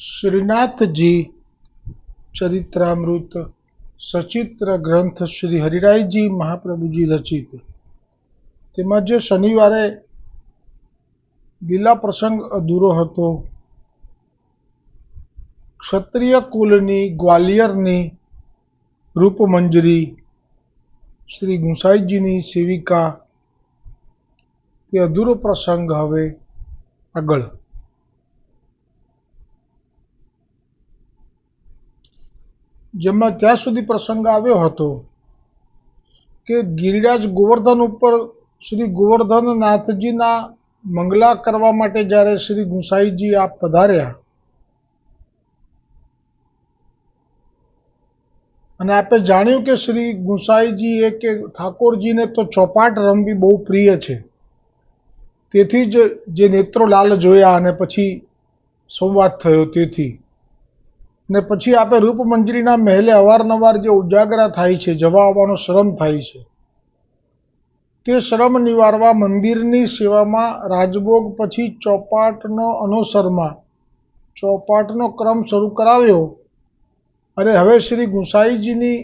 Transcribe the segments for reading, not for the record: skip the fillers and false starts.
श्रीनाथ जी चरित्रामृत सचित्र ग्रंथ श्री हरिराय जी महाप्रभु जी रचित तेमां जे शनिवारे લીલા પ્રસંગ અધૂરો હતો। ક્ષત્રિય કુલની ગ્વાલિયરની રૂપમંજરી શ્રી ગુંસાઈજીની સેવિકા તે અધૂરો પ્રસંગ હવે આગળ। જેમાં ત્યાં સુધી પ્રસંગ આવ્યો હતો કે ગિરિરાજ ગોવર્ધન ઉપર શ્રી ગોવર્ધનનાથજીના મંગલા કરવા માટે જ્યારે શ્રી ગુંસાઈજી આ પધાર્યા અને આપે જાણ્યું કે શ્રી ગુંસાઈજીએ કે ઠાકોરજીને તો ચોપાટ રમવી બહુ પ્રિય છે, તેથી જ જે નેત્રો લાલ જોયા અને પછી સંવાદ થયો તેથી ને પછી આપે રૂપમંજરીના મહેલે અવારનવાર જે ઉજાગરા થાય છે, જવા આવવાનો શ્રમ થાય છે, તે શ્રમ નિવારવા મંદિરની સેવામાં રાજભોગ પછી ચોપાટનો અનુસરમાં ચોપાટનો ક્રમ શરૂ કરાવ્યો અને હવે શ્રી ગુંસાઈજીની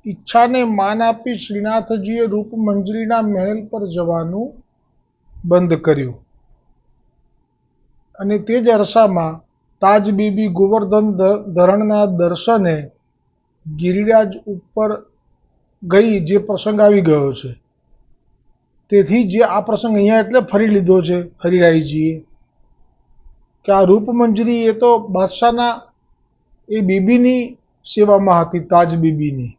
ઈચ્છાને માન આપી શ્રીનાથજીએ રૂપમંજરીના મહેલ પર જવાનું બંધ કર્યું અને તે જ અરસામાં તાજ બીબી ગોવર્ધન ધરણના દર્શને ગિરિરાજ ઉપર ગઈ, જે પ્રસંગ આવી ગયો છે। તેથી જે આ પ્રસંગ અહીંયા એટલે ફરી લીધો છે હરિરાયજીએ કે આ રૂપમંજરી એ તો બાદશાહના એ બીબીની સેવામાં હતી, તાજ બીબીની,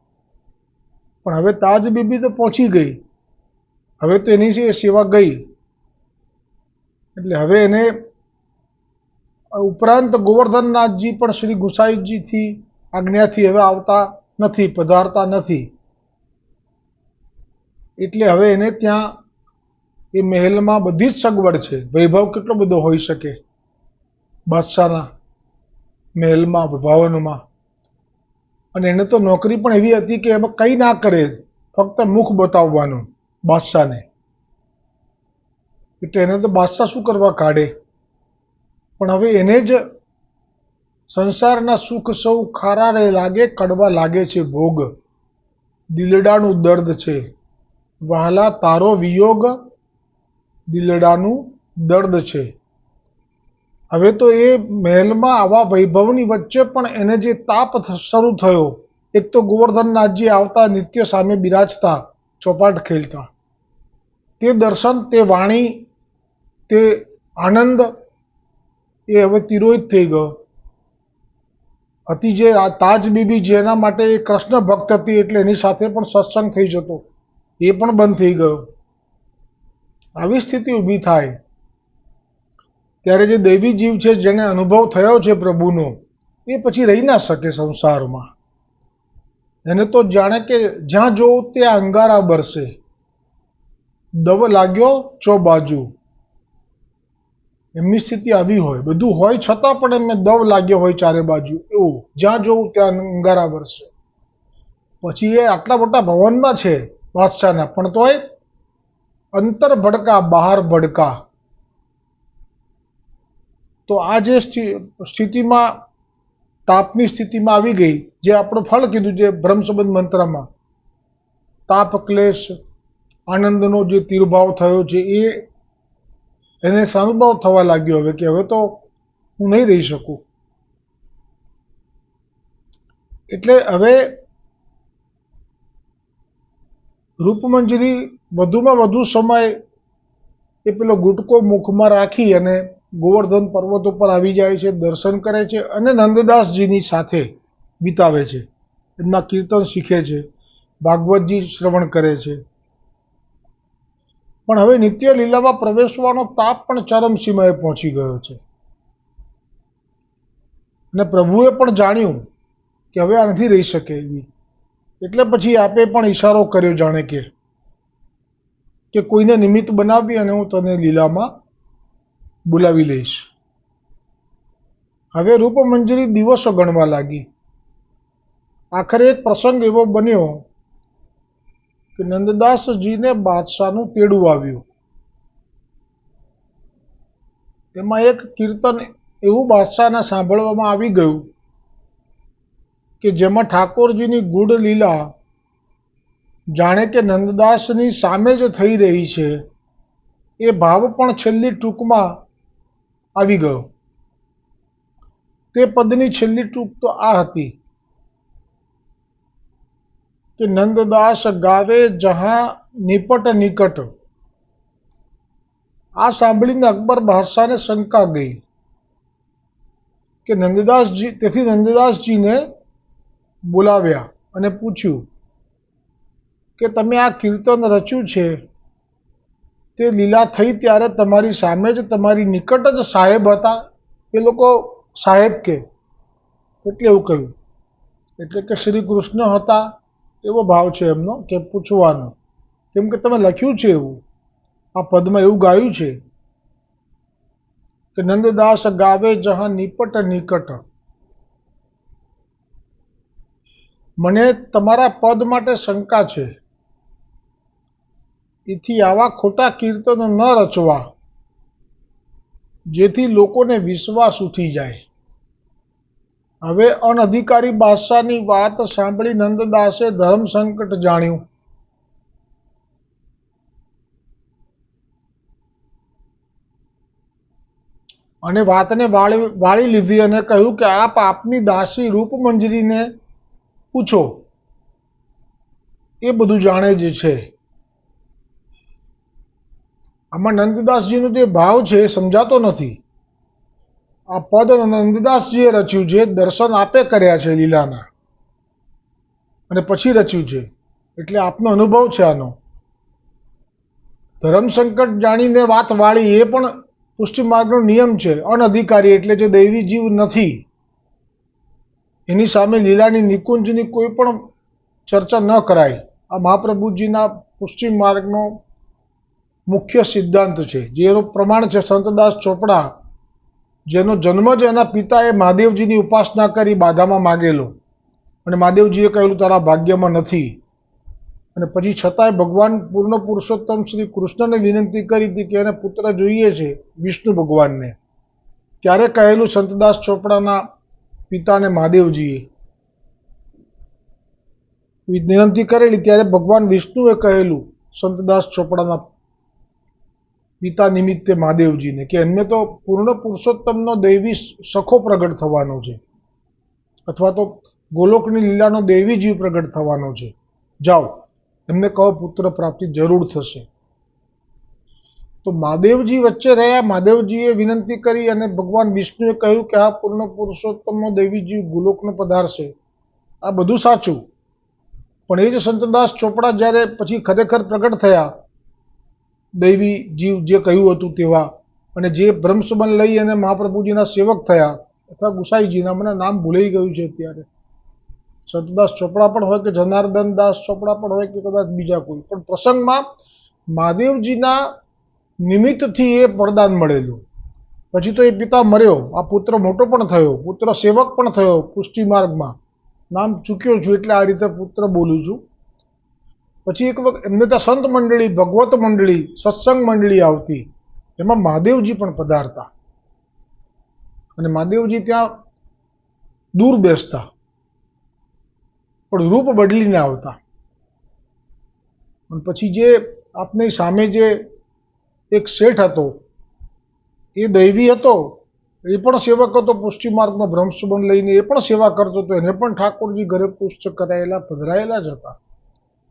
પણ હવે તાજ બીબી તો પહોંચી ગઈ, હવે તો એની સેવા ગઈ, એટલે હવે એને ઉપરાંત ગોવર્ધનનાથજી પણ શ્રી ગુંસાઈજીથી આજ્ઞાથી હવે આવતા નથી, પધારતા નથી, એટલે હવે એને ત્યાં એ મહેલમાં બધી જ સગવડ છે। વૈભવ કેટલો બધો હોઈ શકે બાદશાહના મહેલમાં, ભવનમાં, અને એને તો નોકરી પણ એવી હતી કે એમાં કંઈ ના કરે, ફક્ત મુખ બતાવવાનું બાદશાહને, એટલે એને તો બાદશાહ શું કરવા કાઢે। પણ હવે એને જ સંસારના સુખ સૌ ખારા રે લાગે, કડવા લાગે છે ભોગ, દિલડાનું દર્દ છે વહાલા તારો વિયોગ, દિલડાનું દર્દ છે। હવે તો એ મહેલમાં આવા વૈભવની વચ્ચે પણ એને જે તાપ શરૂ થયો, એક તો ગોવર્ધનનાથજી આવતા નિત્ય સામે બિરાજતા, ચોપાટ ખેલતા, તે દર્શન, તે વાણી, તે આનંદ એ હવે તિરોહિત થઈ ગયો હતી। જે આ તાજ બીબી જેના માટે એ કૃષ્ણ ભક્ત હતી એટલે એની સાથે પણ સત્સંગ થઈ જતો, એ પણ બંધ થઈ ગયો। આવી સ્થિતિ ઊભી થાય ત્યારે જે દૈવી જીવ છે, જેને અનુભવ થયો છે પ્રભુનો, એ પછી રહી ના શકે સંસારમાં। એને તો જાણે કે જ્યાં જોવું ત્યાં અંગારા બરસે, દવ લાગ્યો ચો બાજુ, એમની સ્થિતિ આવી હોય, બધું હોય છતાં પણ એમને દવ લાગ્યો હોય ચારે બાજુ, એવું જ્યાં જોવું ત્યાં અંગારા બરસે। પછી એ આટલા મોટા ભવનમાં છે બાદશાહના, પણ તોય અંતર ભડકા બહાર ભડકા। તો આ જે સ્થિતિમાં, તાપની સ્થિતિમાં આવી ગઈ, જે આપણું ફળ કીધું છે બ્રહ્મસંબંધ મંત્રમાં, તાપ ક્લેશ આનંદનો જે તિર્ભાવ થયો છે, એ એને સાનુભાવ થવા લાગ્યો હવે કે હવે તો હું નહીં રહી શકું, એટલે હવે રૂપમંજરી વધુમાં વધુ સમય એ પેલો ગુટકો મુખમાં રાખી અને ગોવર્ધન પર્વત ઉપર આવી જાય છે, દર્શન કરે છે અને નંદદાસજીની સાથે વિતાવે છે, એમના કીર્તન શીખે છે, ભાગવતજી શ્રવણ કરે છે। પણ હવે નિત્ય લીલામાં પ્રવેશવાનો તાપ પણ ચરમસીમાએ પહોંચી ગયો છે અને પ્રભુએ પણ જાણ્યું કે હવે આ નથી રહી શકે એવી, એટલે પછી આપે પણ ઈશારો કર્યો જાણે કે કોઈને નિમિત્ત બનાવી અને હું તને લીલામાં બોલાવી લઈશ। હવે રૂપમંજરી દિવસો ગણવા લાગી। આખરે એક પ્રસંગ એવો બન્યો કે નંદદાસજીને બાદશાહનું તેડું આવ્યું। એમાં એક કીર્તન એવું બાદશાહને સાંભળવામાં આવી ગયું કે જેમાં ઠાકોરજીની ગૂઢ લીલા જાણે કે નંદદાસની સામે જ થઈ રહી છે, એ ભાવ પણ છેલ્લી ટૂંકમાં આવી ગયો. તે પદની છેલ્લી ટૂંક તો આ હતી કે નંદદાસ ગાવે જહાં નિપટ નિકટ. આ સાંભળીને અકબર બાદશાહને શંકા ગઈ કે નંદદાસજી, તેથી નંદદાસજીને બોલાવ્યા અને પૂછ્યું કે તમે આ કીર્તન રચ્યું છે તે લીલા થઈ ત્યારે તમારી સામે જ, તમારી નિકટ જ સાહેબ હતા? એ લોકો સાહેબ કે એટલે એવું કહ્યું, એટલે કે શ્રી કૃષ્ણ હતા એવો ભાવ છે એમનો કે પૂછવાનો, કેમ કે તમે લખ્યું છે એવું, આ પદમાં એવું ગાયું છે કે નંદદાસ ગાવે જહાં નિપટ નિકટ. મને તમારા પદ માટે શંકા છે, એથી આવા ખોટા કીર્તનો ન રચવા જેથી લોકોને વિશ્વાસ ઉઠી જાય. હવે અનધિકારી બાદશાહની વાત સાંભળી નંદદાસે ધર્મ સંકટ જાણ્યું. અને વાતને વાળી લીધી અને કહ્યું કે આપ આપની દાસી રૂપમંજરીને પૂછો, એ બધું જાણે જ છે. આમાં નંદદાસજીનો જે ભાવ છે એ સમજાતો નથી. આ પદ નંદદાસજીએ રચ્યું છે, દર્શન આપે કર્યા છે લીલાના, અને પછી રચ્યું છે, એટલે આપનો અનુભવ છે આનો. ધર્મ સંકટ જાણીને વાત વાળી એ પણ પુષ્ટિ માર્ગનો નિયમ છે. અનધિકારી એટલે જે દૈવી જીવ નથી એની સામે લીલાની નિકુંજની કોઈ પણ ચર્ચા ન કરાય. આ મહાપ્રભુજીના પુષ્ટિ માર્ગનો મુખ્ય સિદ્ધાંત છે, જેનું પ્રમાણ છે સંતદાસ ચોપડા, જેનો જન્મ જ એના પિતાએ મહાદેવજીની ઉપાસના કરી બાધામાં માગેલો, અને મહાદેવજીએ કહેલું તારા ભાગ્યમાં નથી, અને પછી છતાંય ભગવાન પૂર્ણ પુરુષોત્તમ શ્રી કૃષ્ણને વિનંતી કરી હતી કે એને પુત્ર જોઈએ છે, વિષ્ણુ ભગવાનને. ત્યારે કહેલું સંતદાસ ચોપડાના પિતાને મહાદેવજીએ વિનંતી કરેલી, ત્યારે ભગવાન વિષ્ણુએ કહેલું સંતદાસ ચોપડાના પિતા નિમિત્તે મહાદેવજીને કે એમને તો પૂર્ણ પુરુષોત્તમનો દૈવી સખો પ્રગટ થવાનો છે, અથવા તો ગોલોકની લીલાનો દૈવી જીવ પ્રગટ થવાનો છે. જાઓ એમને કહો પુત્ર પ્રાપ્તિ જરૂર થશે. તો મહાદેવજી વચ્ચે રહ્યા. મહાદેવજીએ વિનંતી કરી અને ભગવાન વિષ્ણુએ કહ્યું કે આ પૂર્ણ પુરુષોત્તમનો દૈવી જીવ ગોલોકનો પધારશે. આ બધું સાચું, પણ એ જ સંતદાસ ચોપડા જ્યારે પછી ખરેખર પ્રગટ થયા, દૈવી જીવ જે કહ્યું હતું તેવા, અને જે બ્રહ્મસુબન લઈ અને મહાપ્રભુજીના સેવક થયા, અથવા ગુસાઈજીના, મને નામ ભૂલાઈ ગયું છે અત્યારે, સંતદાસ ચોપડા પણ હોય કે જનાર્દન દાસ ચોપડા પણ હોય કે કદાચ બીજા કોઈ, પણ પ્રસંગમાં મહાદેવજીના નિમિત્તથી એ વરદાન મળેલું. પછી તો એ પિતા મર્યો, આ પુત્ર મોટો પણ થયો, પુત્ર સેવક પણ થયો પુષ્ટિ માર્ગમાં. નામ ચૂક્યો છું એટલે આ રીતે પુત્ર બોલું છું. પછી એક વખત એમને ત્યાં સંત મંડળી, ભગવત મંડળી, સત્સંગ મંડળી આવતી, એમાં મહાદેવજી પણ પધારતા, અને મહાદેવજી ત્યાં દૂર બેસતા, પણ રૂપ બદલીને આવતા. અને પછી જે આપની સામે જે એક શેઠ હતો, એ દૈવી હતો, એ પણ સેવક હતો પુષ્ટિ માર્ગમાં, બ્રહ્મસુબન લઈને એ પણ સેવા કરતો હતો. એને પણ ઠાકોરજી ઘરે પુષ્ટ કરાયેલા, પધરાયેલા જ હતા.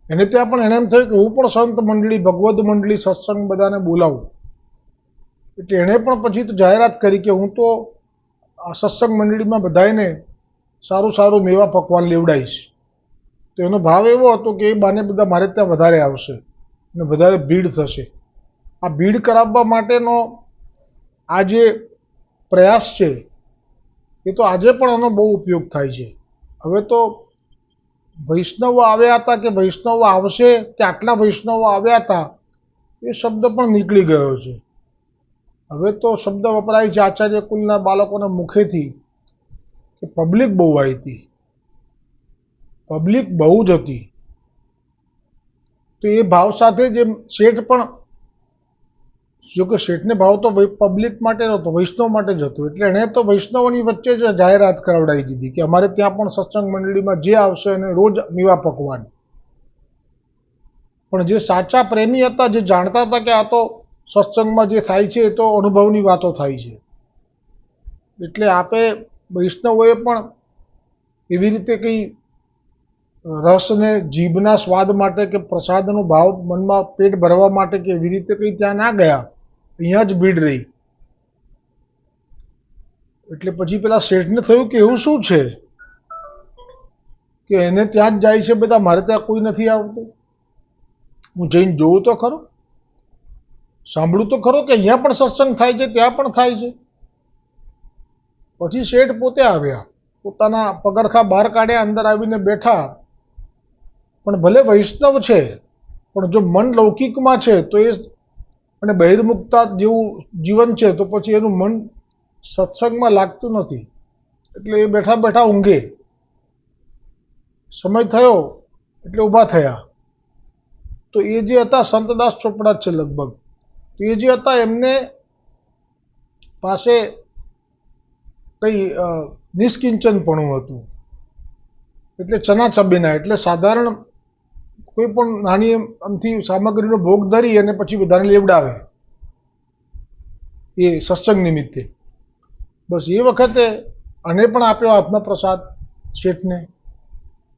એને ત્યાં પણ એને એમ થયું કે હું પણ સંત મંડળી, ભગવદ મંડળી, સત્સંગ બધાને બોલાવું. એટલે એણે પણ પછી તો જાહેરાત કરી કે હું તો આ સત્સંગ મંડળીમાં બધાને સારું સારું મેવા પકવાન લેવડાવીશ. તો એનો ભાવ એવો હતો કે એ બાને બધા મારે ત્યાં વધારે આવશે અને વધારે ભીડ થશે. આ ભીડ કરાવવા માટેનો આ જે પ્રયાસ છે એ તો આજે પણ આનો બહુ ઉપયોગ થાય છે. હવે તો વૈષ્ણવો આવ્યા હતા કે વૈષ્ણવો આવશે કે આટલા વૈષ્ણવો આવ્યા હતા એ શબ્દ પણ નીકળી ગયો છે. હવે તો શબ્દ વપરાય છે આચાર્ય કુલના બાળકોના મુખેથી કે પબ્લિક બહુ આવી હતી, પબ્લિક બહુ જ હતી. તો એ ભાવ સાથે જે શેઠ પણ જોકે શેઠને ભાવ તો પબ્લિક માટે નહોતો, વૈષ્ણવ માટે જ હતો. એટલે એણે તો વૈષ્ણવોની વચ્ચે જ જાહેરાત કરાવડાવી દીધી કે અમારે ત્યાં પણ સત્સંગ મંડળીમાં જે આવશે એને રોજ મેવા પકવાન. પણ જે સાચા પ્રેમી હતા, જે જાણતા હતા કે આ તો સત્સંગમાં જે થાય છે એ તો અનુભવની વાતો થાય છે, એટલે આપે વૈષ્ણવોએ પણ એવી રીતે કંઈ રસને જીભના સ્વાદ માટે કે પ્રસાદનો ભાવ મનમાં પેટ ભરવા માટે કે એવી રીતે કંઈ ત્યાં ના ગયા, અહીંયા જ ભીડ રહી. એટલે પછી પેલા શેઠને થયું કે એવું શું છે કે એને ત્યાં જ જાય છે બધા, મારે ત્યાં કોઈ નથી આવતું, હું જઈને જોઉં તો ખરો, સાંભળું તો ખરો કે અહીંયા પણ સત્સંગ થાય છે, ત્યાં પણ થાય છે. પછી શેઠ પોતે આવ્યા, પોતાના પગરખા બહાર કાઢ્યા, અંદર આવીને બેઠા. પણ ભલે વૈષ્ણવ છે, પણ જો મન લૌકિકમાં છે તો એ અને બહિર્મુખતા જેવું જીવન છે તો પછી એનું મન સત્સંગમાં લાગતું નથી. એટલે એ બેઠા બેઠા ઊંઘે. સમય થયો એટલે ઊભા થયા. તો એ જે હતા સંતદાસ ચોપડા જ છે લગભગ, તો એ જે હતા એમને પાસે કંઈ નિષ્કિંચનપણું હતું, એટલે ચના ચબીના, એટલે સાધારણ કોઈ પણ નાની અમથી સામગ્રીનો ભોગ ધરી અને પછી બધાને લેવડાવે એ સત્સંગ નિમિત્તે. બસ એ વખતે આને પણ આપ્યો હાથમાં પ્રસાદ શેઠને.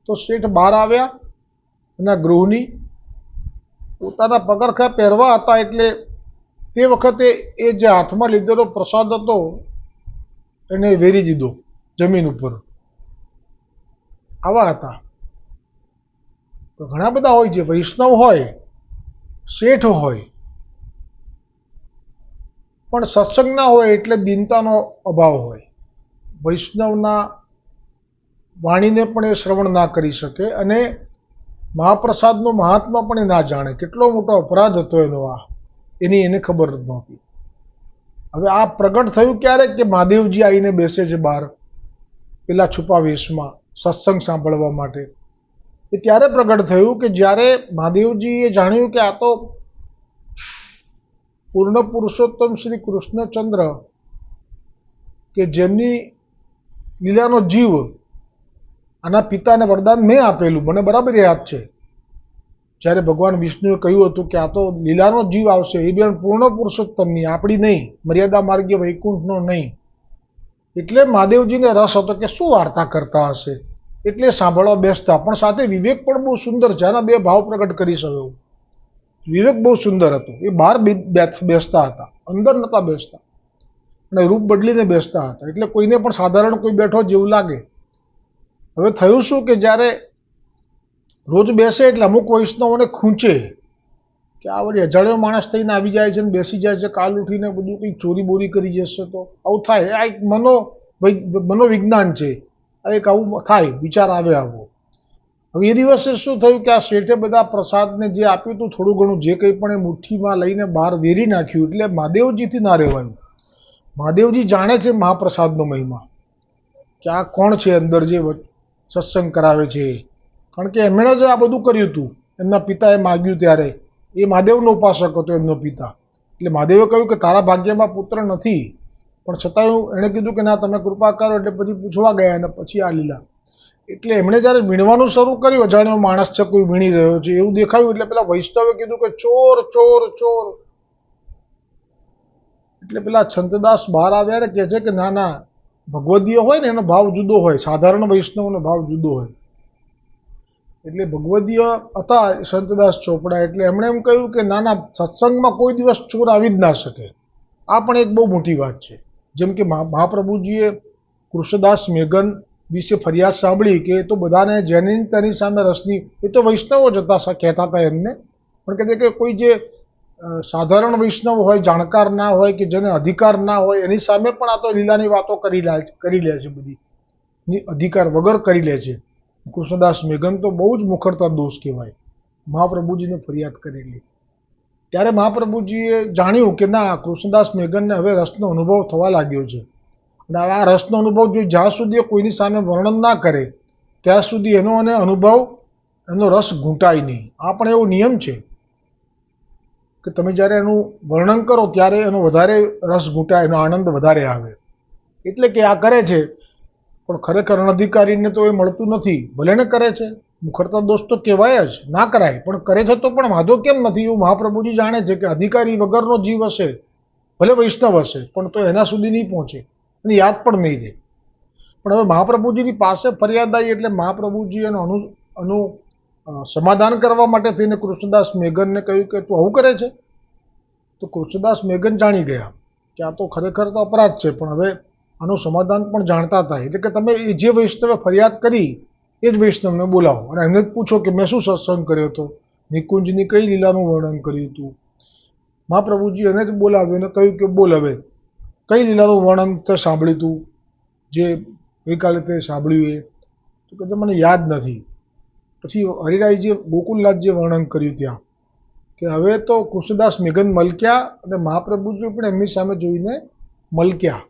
તો શેઠ બહાર આવ્યા એના ગૃહની, પોતાના પગરખા પહેરવા હતા, એટલે તે વખતે એ જે હાથમાં લીધેલો પ્રસાદ હતો એને વેરી દીધો જમીન ઉપર. આવા હતા. તો ઘણા બધા હોય છે, વૈષ્ણવ હોય, શેઠ હોય, પણ સત્સંગ ના હોય એટલે દીનતાનો અભાવ હોય. વૈષ્ણવના વાણીને પણ એ શ્રવણ ના કરી શકે અને મહાપ્રસાદનું મહાત્મા પણ એ ના જાણે. કેટલો મોટો અપરાધ હતો એનો આ, એને ખબર નહોતી. હવે આ પ્રગટ થયું ક્યારે કે મહાદેવજી આવીને બેસે છે બહાર પેલા છુપા વેશમાં સત્સંગ સાંભળવા માટે. એ ત્યારે પ્રગટ થયું કે જ્યારે મહાદેવજીએ જાણ્યું કે આ તો પૂર્ણ પુરુષોત્તમ શ્રી કૃષ્ણચંદ્ર કે જેમની લીલાનો જીવ, આના પિતાને વરદાન મેં આપેલું, મને બરાબર યાદ છે. જ્યારે ભગવાન વિષ્ણુએ કહ્યું હતું કે આ તો લીલાનો જીવ આવશે, એ બેન પૂર્ણ પુરુષોત્તમની, આપણી નહીં, મર્યાદા માર્ગીય વૈકુંઠનો નહીં. એટલે મહાદેવજીને રસ હતો કે શું વાર્તા કરતા હશે, એટલે સાંભળવા બેસતા. પણ સાથે વિવેક પણ બહુ સુંદર છે, આના બે ભાવ પ્રગટ કરી શકો. વિવેક બહુ સુંદર હતો. એ બહાર બેસતા હતા, અંદર નહોતા બેસતા, અને રૂપ બદલીને બેસતા હતા, એટલે કોઈને પણ સાધારણ કોઈ બેઠો જેવું લાગે. હવે થયું શું કે જ્યારે રોજ બેસે એટલે અમુક વૈષ્ણવોને ખૂંચે કે આ વળી અજાણ્યો માણસ થઈને આવી જાય છે ને બેસી જાય છે, કાલ ઉઠીને બધું કંઈક ચોરી બોરી કરી જશે તો આવું થાય. આ એક મનોવિજ્ઞાન છે, આ એક આવું થાય, વિચાર આવે આવો. હવે એ દિવસે શું થયું કે આ શેઠે બધા પ્રસાદને જે આપ્યું હતું થોડું ઘણું, જે કંઈ પણ એ મુઠ્ઠીમાં લઈને બહાર વેરી નાખ્યું. એટલે મહાદેવજીથી ના રહેવાયું. મહાદેવજી જાણે છે મહાપ્રસાદનો મહિમા, કે આ કોણ છે અંદર જે સત્સંગ કરાવે છે. કારણ કે એમણે જ આ બધું કર્યું હતું, એમના પિતાએ માગ્યું ત્યારે. એ મહાદેવનો ઉપાસક હતો એમનો પિતા. એટલે મહાદેવે કહ્યું કે તારા ભાગ્યમાં પુત્ર નથી, પણ છતાંય એણે કીધું કે ના તમે કૃપા કરો. એટલે પછી પૂછવા ગયા અને પછી આ લીલા. એટલે એમણે જ્યારે વીણવાનું શરૂ કર્યું, અજાણ્યો માણસ છે કોઈ વીણી રહ્યો છે એવું દેખાયું, એટલે પેલા વૈષ્ણવે કીધું કે ચોર ચોર ચોર. એટલે પેલા સંતદાસ બહાર આવ્યા ને કહે છે કે ના ના, ભગવદીય હોય ને એનો ભાવ જુદો હોય, સાધારણ વૈષ્ણવનો ભાવ જુદો હોય. એટલે ભગવદીય હતા સંતદાસ ચોપડા. એટલે એમણે એમ કહ્યું કે ના ના, સત્સંગમાં કોઈ દિવસ ચોર આવી જ ના શકે. આ પણ એક બહુ મોટી વાત છે. જેમ કે મહાપ્રભુજીએ કૃષ્ણદાસ મેઘન વિશે ફરિયાદ સાંભળી કે એ તો બધાને જેની તેની સામે રસની, એ તો વૈષ્ણવો જ હતા કહેતા હતા એમને, પણ કહેते કે કોઈ જે સાધારણ વૈષ્ણવ હોય, જાણકાર ના હોય, કે જેને અધિકાર ના હોય, એની સામે પણ આ તો લીલાની વાતો કરી લે છે, બધી અધિકાર વગર કરી લે છે. કૃષ્ણદાસ મેઘન તો બહુ જ મુખરતા દોષ કહેવાય, મહાપ્રભુજીને ફરિયાદ કરેલી. ત્યારે મહાપ્રભુજીએ જાણ્યું કે ના, કૃષ્ણદાસ મેઘનને હવે રસનો અનુભવ થવા લાગ્યો છે, અને આ રસનો અનુભવ જો જ્યાં સુધી કોઈની સામે વર્ણન ના કરે ત્યાં સુધી એનો અને અનુભવ, એનો રસ ઘૂંટાય નહીં. આ પણ એવો નિયમ છે. કે તમે જ્યારે એનું વર્ણન કરો ત્યારે એનો વધારે રસ ઘૂંટાય, એનો આનંદ વધારે આવે. એટલે કે આ કરે છે પણ ખરેખર અનધિકારીને તો એ મળતું નથી. ભલે ને કરે છે, મુખરતા દોષ તો કહેવાય જ, ના કરાય, પણ કરે છે તો પણ વાંધો કેમ નથી એવું મહાપ્રભુજી જાણે છે કે અધિકારી વગરનો જીવ હશે, ભલે વૈષ્ણવ હશે, પણ તો એના સુધી નહીં પહોંચે અને યાદ પણ નહીં રહે. પણ હવે મહાપ્રભુજીની પાસે ફરિયાદ આવી એટલે મહાપ્રભુજી એનું સમાધાન કરવા માટે થઈને કૃષ્ણદાસ મેઘનને કહ્યું કે તું આવું કરે છે. તો કૃષ્ણદાસ મેઘન જાણી ગયા કે આ તો ખરેખર તો અપરાધ છે, પણ હવે આનું સમાધાન પણ જાણતા હતા. એટલે કે તમે જે વૈષ્ણવે ફરિયાદ કરી એ જ વૈષ્ણવને બોલાવો અને એમને જ પૂછો કે મેં શું સત્સંગ કર્યો હતો, નિકુંજની કઈ લીલાનું વર્ણન કર્યું હતું. મહાપ્રભુજી એને જ બોલાવ્યો અને કહ્યું કે બોલ હવે કઈ લીલાનું વર્ણન તે સાંભળ્યું હતું, જે ગઈકાલે તે સાંભળ્યું એ. તો કે મને યાદ નથી. પછી હરિરાયજીએ ગોકુલનાથજીએ વર્ણન કર્યું ત્યાં કે હવે તો કૃષ્ણદાસ મેઘન મલક્યા અને મહાપ્રભુજી પણ એમની સામે જોઈને મલક્યા.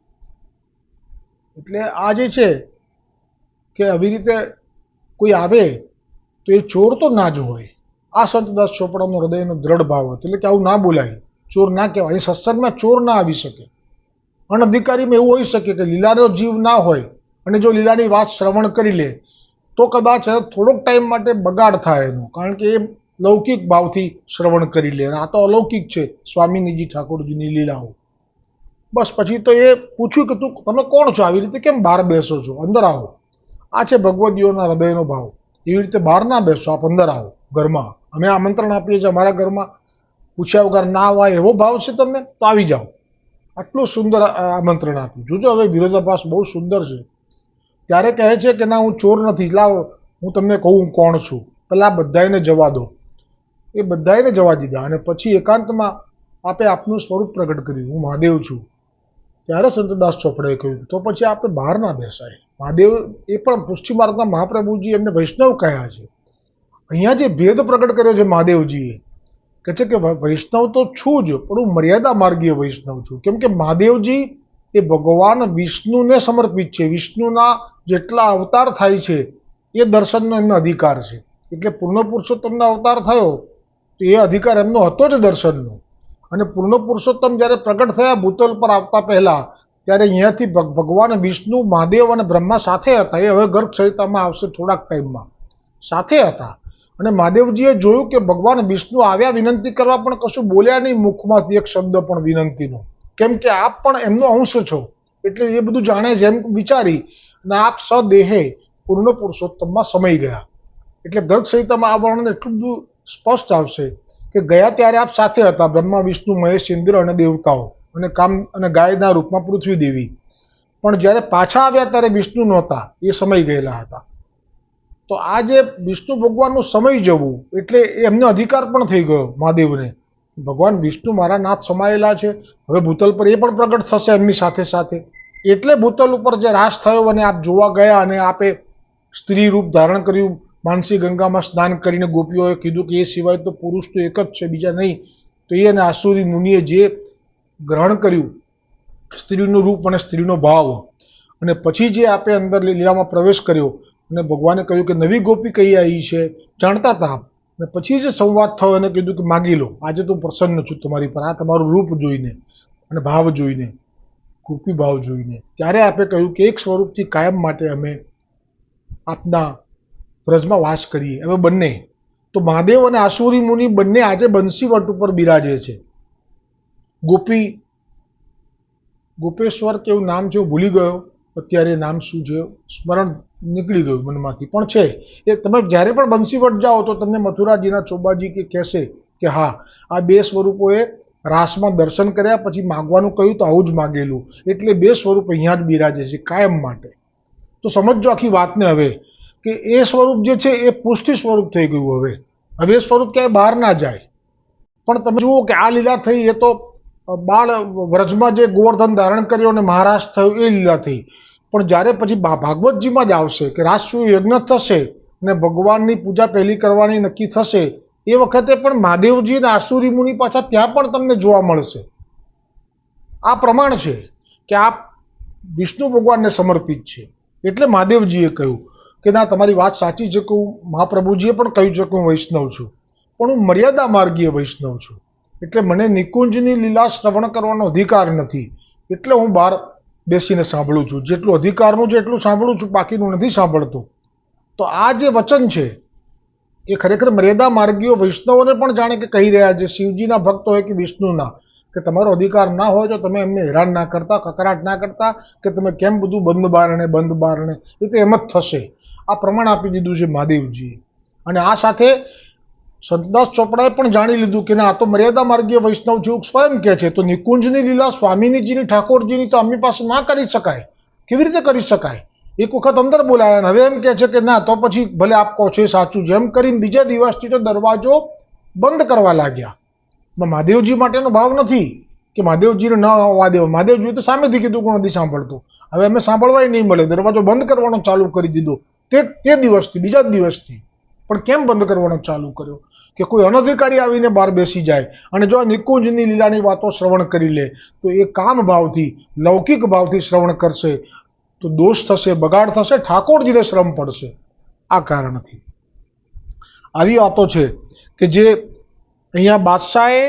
એટલે આ જે છે કે આવી રીતે કોઈ આવે તો એ ચોર તો ના જ હોય. આ સંતદાસ ચોપડાનો હૃદયનો દ્રઢ ભાવ હતો. એટલે કે આવું ના બોલાય, ચોર ના કહેવાય. એ સત્સંગમાં ચોર ના આવી શકે. અનધિકારીમાં એવું હોઈ શકે કે લીલાનો જીવ ના હોય અને જો લીલાની વાત શ્રવણ કરી લે તો કદાચ થોડોક ટાઈમ માટે બગાડ થાય એનું, કારણ કે એ લૌકિક ભાવથી શ્રવણ કરી લે. આ તો અલૌકિક છે સ્વામિનીજી ઠાકોરજીની લીલાઓ. બસ પછી તો એ પૂછ્યું કે તમે કોણ છો, આવી રીતે કેમ બહાર બેસો છો, અંદર આવો. આ છે ભગવદીઓના હૃદયનો ભાવ. એવી રીતે બહાર ના બેસો, આપ અંદર આવો ઘરમાં. અમે આમંત્રણ આપીએ છીએ અમારા ઘરમાં, પૂછ્યા વગર ના આવે એવો ભાવ છે તમને તો આવી જાઓ. આટલું સુંદર આમંત્રણ આપ્યું. જોજો હવે વિરોધાભાસ બહુ સુંદર છે. ત્યારે કહે છે કે ના હું ચોર નથી, લાવો હું તમને કહું હું કોણ છું. પહેલાં બધાને જવા દો. એ બધાને જવા દીધા અને પછી એકાંતમાં આપે આપનું સ્વરૂપ પ્રગટ કર્યું, હું મહાદેવ છું. ત્યારે સંતદાસ ચોપડાએ કહ્યું તો પછી આપણે બહાર ના બેસાય. મહાદેવ એ પણ પુષ્ટિ માર્ગના મહાપ્રભુજી એમને વૈષ્ણવ કહ્યા છે. અહીંયા જે ભેદ પ્રગટ કર્યો છે મહાદેવજીએ, કહે છે કે વૈષ્ણવ તો છું જ, પણ હું મર્યાદા માર્ગીય વૈષ્ણવ છું. કેમ કે મહાદેવજી એ ભગવાન વિષ્ણુને સમર્પિત છે. વિષ્ણુના જેટલા અવતાર થાય છે એ દર્શનનો એમનો અધિકાર છે. એટલે પૂર્ણ પુરુષોત્તમનો અવતાર થયો તો એ અધિકાર એમનો હતો જ દર્શનનો. અને પૂર્ણ પુરુષોત્તમ જ્યારે પ્રગટ થયા ભૂતલ પર આવતા પહેલા, ત્યારે અહીંયાથી ભગવાન વિષ્ણુ, મહાદેવ અને બ્રહ્મા સાથે હતા. એ હવે ગર્ગ સંહિતામાં આવશે થોડાક ટાઈમમાં. સાથે હતા અને મહાદેવજીએ જોયું કે ભગવાન વિષ્ણુ આવ્યા વિનંતી કરવા પણ કશું બોલ્યા નહીં, મુખમાંથી એક શબ્દ પણ વિનંતીનો. કેમ કે આપ પણ એમનો અંશ છો, એટલે એ બધું જાણે છે એમ વિચારી અને આપ સદેહે પૂર્ણ પુરુષોત્તમમાં સમાઈ ગયા. એટલે ગર્ગ સંહિતામાં આ વર્ણન એટલું બધું સ્પષ્ટ આવશે કે ગયા ત્યારે આપ સાથે હતા, બ્રહ્મા, વિષ્ણુ, મહેશ, ઇન્દ્ર અને દેવતાઓ અને કામ અને ગાયના રૂપમાં પૃથ્વી દેવી. પણ જ્યારે પાછા આવ્યા ત્યારે વિષ્ણુ નહોતા, એ સમાઈ ગયેલા હતા. તો આ જે વિષ્ણુ ભગવાનનું સમય જવું એટલે એમનો અધિકાર પણ થઈ ગયો મહાદેવને. ભગવાન વિષ્ણુ મારા નાથ સમાયેલા છે, હવે ભૂતલ પર એ પણ પ્રગટ થશે એમની સાથે સાથે. એટલે ભૂતલ ઉપર જે રાસ થયો અને આપ જોવા ગયા અને આપે સ્ત્રી રૂપ ધારણ કર્યું, માનસી ગંગામાં સ્નાન કરીને ગોપીઓએ કીધું કે એ સિવાય તો પુરુષ તો એક જ છે, બીજા નહીં. તો એ અને આસુરી મુનિએ જે ગ્રહણ કર્યું સ્ત્રીનું રૂપ અને સ્ત્રીનો ભાવ, અને પછી જે આપે અંદર લીલામાં પ્રવેશ કર્યો અને ભગવાને કહ્યું કે નવી ગોપી કઈ આવી છે, જાણતા હતા આપ. અને પછી જે સંવાદ થયો એને કીધું કે માગી લો, આજે તો પ્રસન્ન છું તમારી પર, આ તમારું રૂપ જોઈને અને ભાવ જોઈને, કૃપી ભાવ જોઈને. ત્યારે આપે કહ્યું કે એક સ્વરૂપથી કાયમ માટે અમે આપના વ્રજમાં વાસ કરીએ હવે બંને. તો મહાદેવ અને આસુરી મુનિ બંને આજે બંસીવટ ઉપર બિરાજે છે. ગોપેશ્વર કેવું નામ છે, હું ભૂલી ગયો અત્યારે નામ શું છે, સ્મરણ નીકળી ગયું મનમાંથી, પણ છે એ. તમે જ્યારે પણ બંસીવટ જાઓ તો તમને મથુરાજીના ચોબાજી કે કહેશે કે હા આ બે સ્વરૂપોએ રાસમાં દર્શન કર્યા પછી માગવાનું કહ્યું તો આવું જ માગેલું. એટલે બે સ્વરૂપ અહીંયા જ બિરાજે છે કાયમ માટે. તો સમજો આખી વાતને હવે કે એ સ્વરૂપ જે છે એ પુષ્ટિ સ્વરૂપ થઈ ગયું. હવે એ સ્વરૂપ ક્યાંય બહાર ના જાય. પણ તમે જુઓ કે આ લીલા થઈ એ તો બાળ વ્રજમાં જે ગોવર્ધન ધારણ કર્યો અને મહારાજ થયું એ લીલા થઈ. પણ જ્યારે પછી ભાગવતજીમાં જ આવશે કે રાસસૂય યજ્ઞ થશે અને ભગવાનની પૂજા પહેલી કરવાની નક્કી થશે, એ વખતે પણ મહાદેવજી અને આસુરી મુનિ પાછા ત્યાં પણ તમને જોવા મળશે. આ પ્રમાણ છે કે આ વિષ્ણુ ભગવાનને સમર્પિત છે. એટલે મહાદેવજીએ કહ્યું કે ના તમારી વાત સાચી છે કે હું, મહાપ્રભુજીએ પણ કહ્યું છે કે હું વૈષ્ણવ છું, પણ હું મર્યાદા માર્ગીય વૈષ્ણવ છું. એટલે મને નિકુંજની લીલા શ્રવણ કરવાનો અધિકાર નથી, એટલે હું બહાર બેસીને સાંભળું છું. જેટલું અધિકારનું છે એટલું સાંભળું છું, બાકીનું નથી સાંભળતો. તો આ જે વચન છે એ ખરેખર મર્યાદા માર્ગીઓ વૈષ્ણવોને પણ જાણે કે કહી રહ્યા છે, શિવજીના ભક્ત હોય કે વિષ્ણુના, કે તમારો અધિકાર ના હોય તો તમે એમને હેરાન ના કરતા, કકરાટ ના કરતા, કે તમે કેમ બધું બંધ બારણે, એ તો એમ જ થશે. આ પ્રમાણ આપી દીધું છે મહાદેવજીએ. અને આ સાથે સંતદાસ ચોપડાએ પણ જાણી લીધું કે ના, આ તો મર્યાદા માર્ગીય વૈષ્ણવ છે એવું સ્વયં કહે છે. તો નિકુંજની લીલા સ્વામીજીની, ઠાકોરજીની તો અમની પાસે ના કરી શકાય. કેવી રીતે કરી શકાય? એક વખત અંદર બોલાયા, હવે એમ કહે છે કે ના, તો પછી ભલે આપ કહો છો એ સાચું છે, એમ કરીને બીજા દિવસથી તો દરવાજો બંધ કરવા લાગ્યા. મહાદેવજી માટેનો ભાવ નથી કે મહાદેવજીને ન આવવા દેવા. મહાદેવજીએ તો સામેથી કીધું કે નથી સાંભળતો, હવે અમે સાંભળવાય નહીં મળે, દરવાજો બંધ કરવાનો ચાલુ કરી દીધો તે દિવસથી, બીજા જ દિવસથી. પણ કેમ બંધ કરવાનો ચાલુ કર્યો? કે કોઈ અનધિકારી આવીને બહાર બેસી જાય અને જો આ નિકુંજની લીલાની વાતો શ્રવણ કરી લે તો એ કામ ભાવથી, લૌકિક ભાવથી શ્રવણ કરશે તો દોષ થશે, બગાડ થશે, ઠાકોરજીને શ્રમ પડશે. આ કારણથી આવી વાતો છે કે જે અહીંયા બાદશાહે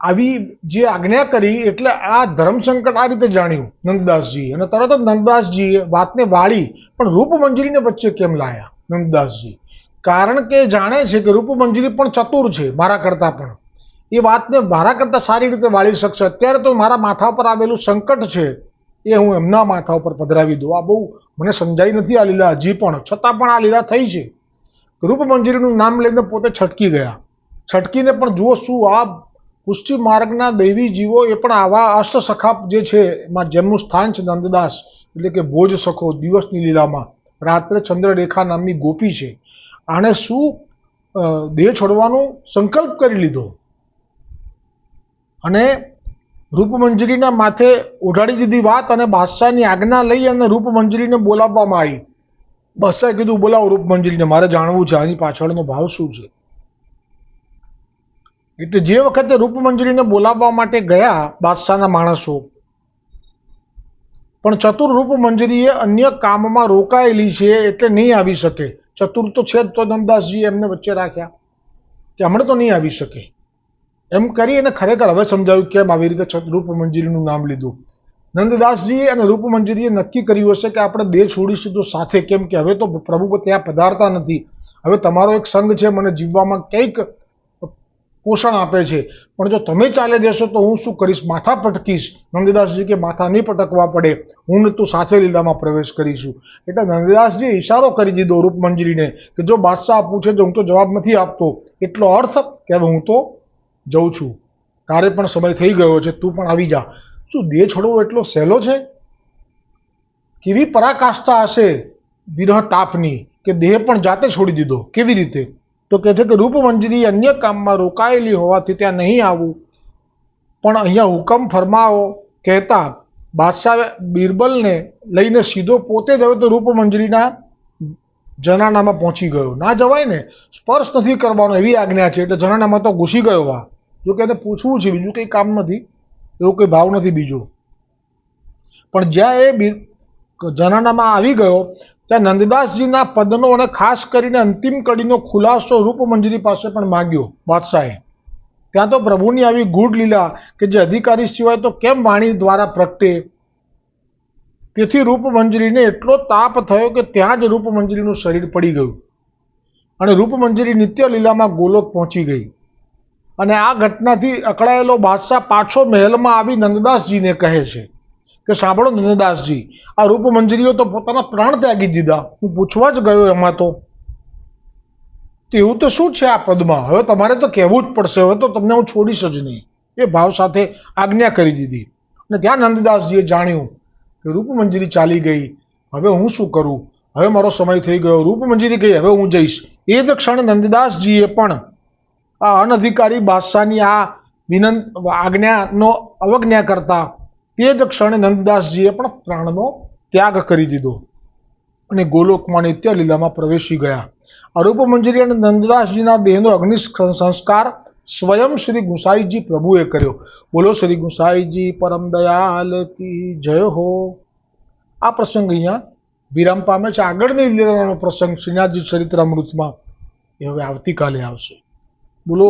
આવી જે આજ્ઞા કરી, એટલે આ ધર્મસંકટ આ રીતે જાણ્યું નંદદાસજી, અને તરત જ નંદદાસજીએ વાતને વાળી. પણ રૂપમંજરીને વચ્ચે કેમ લાયા નંદદાસજી? કારણ કે જાણે છે કે રૂપમંજરી પણ ચતુર છે મારા કરતાં પણ, એ વાતને મારા કરતાં સારી રીતે વાળી શકશે. અત્યારે તો મારા માથા પર આવેલું સંકટ છે એ હું એમના માથા ઉપર પધરાવી દઉં. આ બહુ મને સમજાઈ નથી આ લીલા હજી પણ, છતાં પણ આ લીલા થઈ છે. રૂપમંજરીનું નામ લઈને પોતે છટકી ગયા. છટકીને પણ જુઓ શું આ પુષ્ટિ માર્ગના દૈવી જીવો એ પણ આવા અષ્ટસખા જે છે એમાં જેમનું સ્થાન છે નંદદાસ, એટલે કે ભોજ સખો, દિવસની લીલામાં, રાત્રે ચંદ્રરેખા નામની ગોપી છે. આણે શું દેહ છોડવાનો સંકલ્પ કરી લીધો અને રૂપમંજરીના માથે ઓઢાડી દીધી વાત, અને બાદશાહની આજ્ઞા લઈ અને રૂપમંજરીને બોલાવવામાં આવી. બાદશાહે કીધું બોલાવો રૂપમંજરીને, મારે જાણવું છે આની પાછળનો ભાવ શું છે. એટલે જે વખતે રૂપમંજરીને બોલાવવા માટે ગયા બાદશાહના માણસો, પણ ચતુર રૂપમંજરીએ અન્ય કામમાં રોકાયેલી છે એટલે નહીં આવી શકે. ચતુર તો છે જ, તો નંદદાસજીએ એમને વચ્ચે રાખ્યા કે હમણાં તો નહીં આવી શકે. એમ કરી અને ખરેખર હવે સમજાયું કેમ આવી રીતે રૂપમંજરીનું નામ લીધું. નંદદાસજીએ અને રૂપમંજરીએ નક્કી કર્યું હશે કે આપણે દેહ છોડીશું તો સાથે, કેમ કે હવે તો પ્રભુ ત્યાં પધારતા નથી. હવે તમારો એક સંઘ છે, મને જીવવામાં કંઈક પોષણ આપે છે, પણ જો તમે ચાલે જશો તો હું શું કરીશ? માથા પટકીશ. નંદદાસજી કે માથા નહીં પટકવા પડે, હું ને તું સાથે લીલામાં પ્રવેશ કરીશું. એટલે નંદદાસજીએ ઈશારો કરી દીધો રૂપમંજરીને કે જો બાદશાહ પૂછે તો હું તો જવાબ નથી આપતો, એટલો અર્થ કે હવે હું તો જઉં છું, તારે પણ સમય થઈ ગયો છે, તું પણ આવી જા. શું દેહ છોડવો એટલો સહેલો છે? કેવી પરાકાષ્ઠા હશે વિરહ તાપની કે દેહ પણ જાતે છોડી દીધો. કેવી રીતે? તો કહે છે કે રૂપમંજરી અન્ય કામમાં રોકાયેલી હોવાથી ત્યાં નહીં આવવું, પણ અહીંયા હુકમ ફરમાવો કહેતા બાદશાહ બિરબલને લઈને સીધો પોતે જ હવે તો રૂપમંજરીના જનાનામાં પહોંચી ગયો. ના જવાય ને, સ્પર્શ નથી કરવાનો એવી આજ્ઞા છે, એટલે જનાનામાં તો ઘૂસી ગયો. વા જો કે એને પૂછવું છે, બીજું કંઈ કામ નથી, એવો કોઈ ભાવ નથી બીજો. પણ જ્યાં એ જનાનામાં આવી ગયો ત્યાં નંદદાસજીના પદનો અને ખાસ કરીને અંતિમ કડીનો ખુલાસો રૂપમંજરી પાસે પણ માગ્યો બાદશાહે. ત્યાં તો પ્રભુની આવી ગૂઢ લીલા કે જે અધિકારી સિવાય તો કેમ વાણી દ્વારા પ્રગટે. તેથી રૂપમંજરીને એટલો તાપ થયો કે ત્યાં જ રૂપમંજરીનું શરીર પડી ગયું અને રૂપમંજરી નિત્ય લીલામાં ગોલોક પહોંચી ગઈ. અને આ ઘટનાથી અકળાયેલો બાદશાહ પાછો મહેલમાં આવી નંદદાસજીને કહે છે કે સાંભળો નંદદાસજી, આ રૂપમંજરીઓ તો પોતાના પ્રાણ ત્યાગી દીધા, હું પૂછવા જ ગયો એમાં તો એવું તો શું છે આ પદમાં? હવે તમારે તો કહેવું જ પડશે, હવે તો તમને હું છોડીશ જ નહીં. એ ભાવ સાથે આજ્ઞા કરી દીધી. અને ત્યાં નંદદાસજીએ જાણ્યું કે રૂપમંજરી ચાલી ગઈ, હવે હું શું કરું? હવે મારો સમય થઈ ગયો. રૂપમંજરી ગઈ, હવે હું જઈશ. એ જ ક્ષણે નંદદાસજીએ પણ આ અનધિકારી બાદશાહની આ આજ્ઞાનો અવજ્ઞા કરતા તે જ ક્ષણે નંદદાસજીએ પણ પ્રાણનો ત્યાગ કરી દીધો અને ગોલોકમાં નિત્ય લીલામાં પ્રવેશી ગયા. રૂપમંજરી અને નંદદાસજીના દેહનો અગ્નિ સંસ્કાર સ્વયં શ્રી ગુસાઈજી પ્રભુએ કર્યો. બોલો શ્રી ગુસાઈજી પરમ દયાલ કી જય હો. આ પ્રસંગ અહીંયા વિરામ પામે છે. આગળની લીલાનો પ્રસંગ શ્રીનાથજી ચરિત્રામૃતમાં એ હવે આવતીકાલે આવશે. બોલો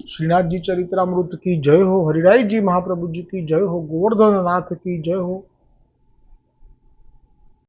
श्रीनाथ जी चरित्रामृत की जय हो, हरिराय जी महाप्रभु जी की जय हो, गोवर्धन नाथ की जय हो,